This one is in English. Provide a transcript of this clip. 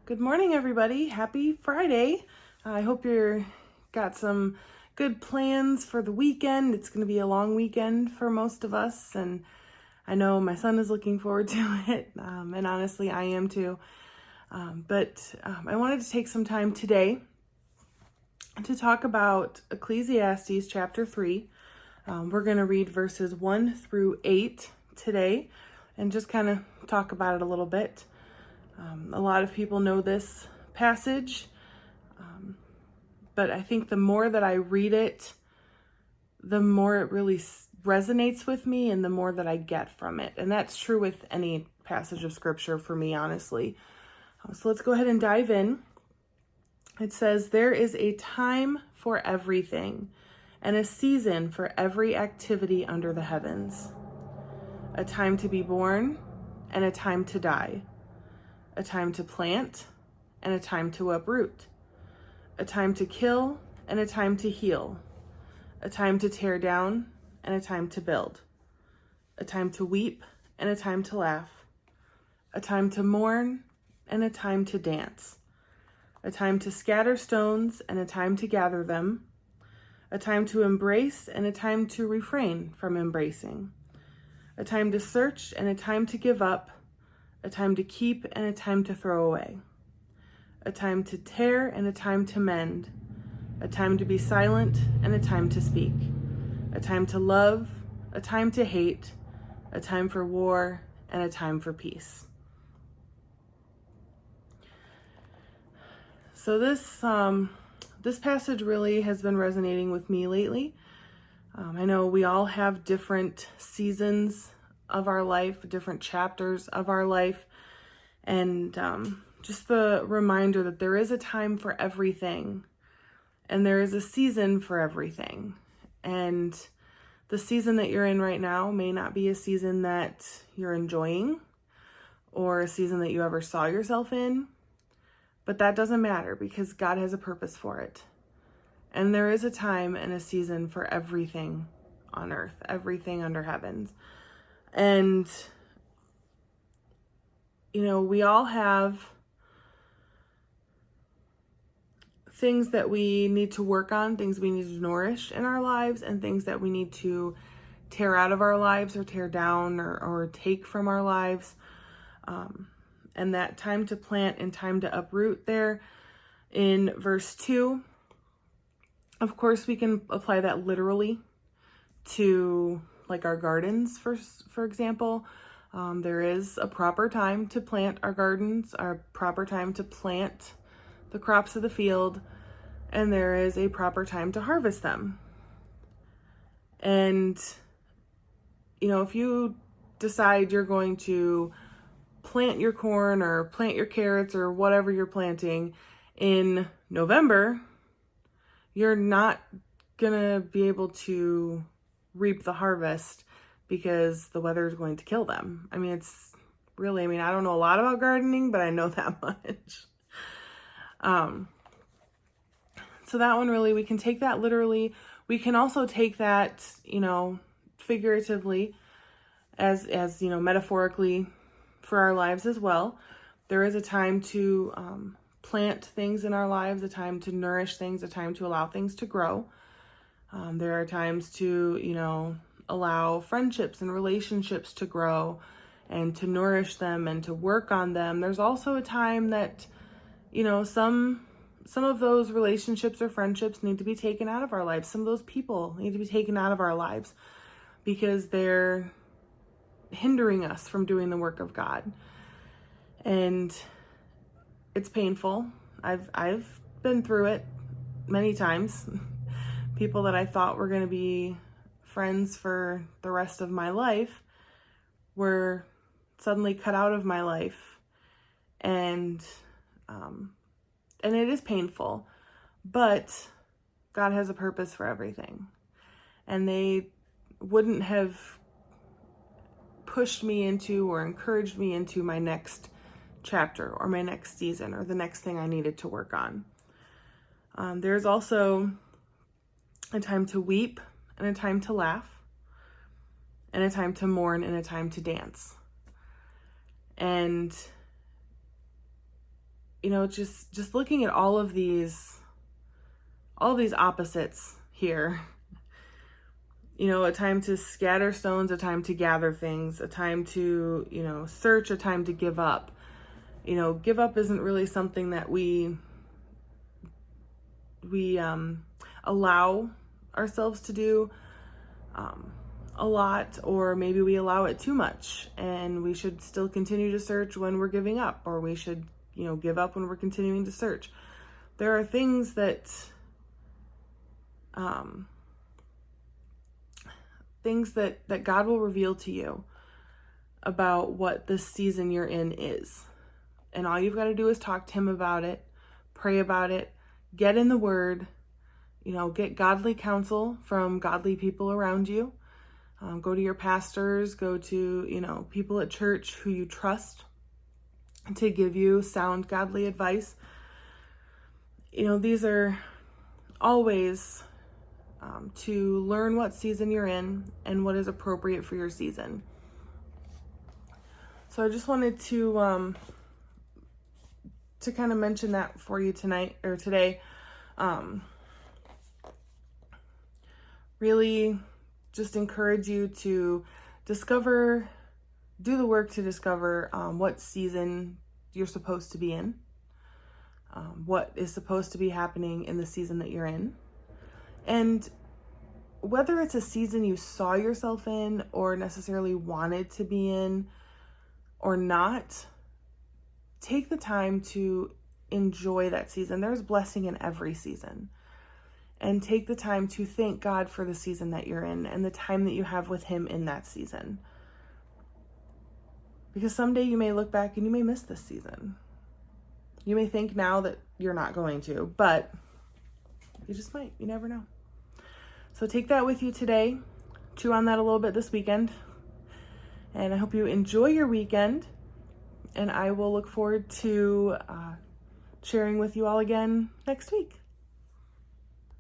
Good morning, everybody. Happy Friday. I hope you're got some good plans for the weekend. It's going to be a long weekend for most of us, and I know my son is looking forward to it, and honestly, I am too. But I wanted to take some time today to talk about Ecclesiastes chapter 3. We're going to read verses 1 through 8 today and just kind of talk about it a little bit. A lot of people know this passage, but I think the more that I read it, the more it really resonates with me and the more that I get from it. And that's true with any passage of scripture for me, honestly. So let's go ahead and dive in. It says, "There is a time for everything and a season for every activity under the heavens. A time to be born and a time to die. A time to plant and a time to uproot. A time to kill and a time to heal. A time to tear down and a time to build. A time to weep and a time to laugh. A time to mourn and a time to dance. A time to scatter stones and a time to gather them. A time to embrace and a time to refrain from embracing. A time to search and a time to give up. A time to keep and a time to throw away. A time to tear and a time to mend. A time to be silent and a time to speak. A time to love, a time to hate. A time for war and a time for peace." So this passage really has been resonating with me lately. I know we all have different seasons of our life, different chapters of our life, and just the reminder that there is a time for everything and there is a season for everything. And the season that you're in right now may not be a season that you're enjoying or a season that you ever saw yourself in, but that doesn't matter because God has a purpose for it. And there is a time and a season for everything on earth, everything under heavens. And, we all have things that we need to work on, things we need to nourish in our lives, and things that we need to tear out of our lives or tear down or take from our lives. And that time to plant and time to uproot there in verse 2, of course, we can apply that literally to like our gardens, for example. There is a proper time to plant our gardens, our proper time to plant the crops of the field, and there is a proper time to harvest them. And, if you decide you're going to plant your corn or plant your carrots or whatever you're planting in November, you're not gonna be able to reap the harvest because the weather is going to kill them. I don't know a lot about gardening, but I know that much. So that one really, we can take that literally. We can also take that, figuratively as metaphorically for our lives as well. There is a time to plant things in our lives, a time to nourish things, a time to allow things to grow. There are times to, allow friendships and relationships to grow and to nourish them and to work on them. There's also a time that, some of those relationships or friendships need to be taken out of our lives. Some of those people need to be taken out of our lives because they're hindering us from doing the work of God. And it's painful. I've been through it many times. People that I thought were going to be friends for the rest of my life were suddenly cut out of my life. And it is painful, but God has a purpose for everything. And they wouldn't have pushed me into or encouraged me into my next chapter or my next season or the next thing I needed to work on. There's also a time to weep and a time to laugh and a time to mourn and a time to dance. And just looking at all of these opposites here. A time to scatter stones, a time to gather things, a time to, search, a time to give up. Give up isn't really something that we allow ourselves to do a lot, or maybe we allow it too much, and we should still continue to search when we're giving up, or we should, give up when we're continuing to search. There are things that God will reveal to you about what this season you're in is. And all you've got to do is talk to him about it, pray about it, get in the word, get godly counsel from godly people around you. Go to your pastors, go to, people at church who you trust to give you sound godly advice. These are always to learn what season you're in and what is appropriate for your season. So I just wanted to kind of mention that for you today. Really just encourage you to do the work to discover what season you're supposed to be in, what is supposed to be happening in the season that you're in. And whether it's a season you saw yourself in or necessarily wanted to be in or not, take the time to enjoy that season. There's blessing in every season. And take the time to thank God for the season that you're in and the time that you have with him in that season. Because someday you may look back and you may miss this season. You may think now that you're not going to, but you just might. You never know. So take that with you today. Chew on that a little bit this weekend. And I hope you enjoy your weekend. And I will look forward to sharing with you all again next week.